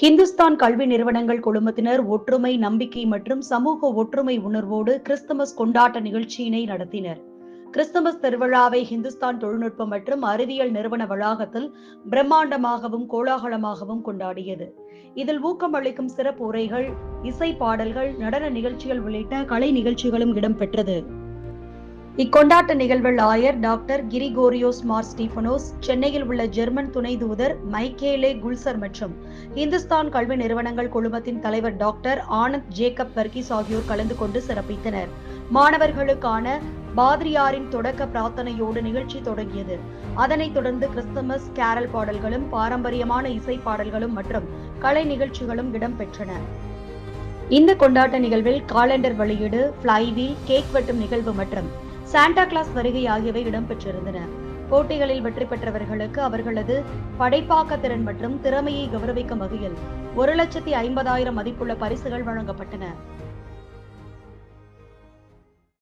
ஹிந்துஸ்தான் கல்வி நிறுவனங்கள் குழுமத்தினர் ஒற்றுமை, நம்பிக்கை மற்றும் சமூக ஒற்றுமை உணர்வோடு கிறிஸ்துமஸ் கொண்டாட்ட நிகழ்ச்சியினை நடத்தினர். கிறிஸ்துமஸ் திருவிழாவை ஹிந்துஸ்தான் தொழில்நுட்பம் மற்றும் அறிவியல் நிறுவன வளாகத்தில் பிரம்மாண்டமாகவும் கோலாகலமாகவும் கொண்டாடியது. இதில் ஊக்கமளிக்கும் சிறப்பு உரைகள், இசை பாடல்கள், நடன நிகழ்ச்சிகள் உள்ளிட்ட கலை நிகழ்ச்சிகளும் இடம்பெற்றது. இக்கொண்டாட்ட நிகழ்வில் ஆயர் டாக்டர் கிரிகோரியோஸ் மார் ஸ்டீபனோஸ், சென்னையில் உள்ள ஜெர்மன் துணை தூதர் மைக்கேலே குல்சர் மற்றும் இந்துஸ்தான் கல்வி நிறுவனங்கள் குழுமத்தின் தலைவர் டாக்டர் ஆனந்த் ஜேக்கப் வர்கீஸ் ஆகியோர் கலந்து கொண்டு சிறப்பித்தனர். மாணவர்களுக்கான பாதிரியாரின் தொடக்க பிரார்த்தனையோடு நிகழ்ச்சி தொடங்கியது. அதனைத் தொடர்ந்து கிறிஸ்துமஸ் கேரல் பாடல்களும், பாரம்பரியமான இசை பாடல்களும் மற்றும் கலை நிகழ்ச்சிகளும் இடம்பெற்றன. இந்த கொண்டாட்ட நிகழ்வில் காலண்டர் வெளியீடு, ஃபிளைவீல், கேக் வெட்டும் நிகழ்வு மற்றும் சாண்டா கிளாஸ் வருகை ஆகியவை இடம்பெற்றிருந்தன. போட்டிகளில் வெற்றி பெற்றவர்களுக்கு அவர்களது படைப்பாக்க திறன் மற்றும் திறமையை கௌரவிக்கும் வகையில் 1,50,000 மதிப்புள்ள பரிசுகள் வழங்கப்பட்டன.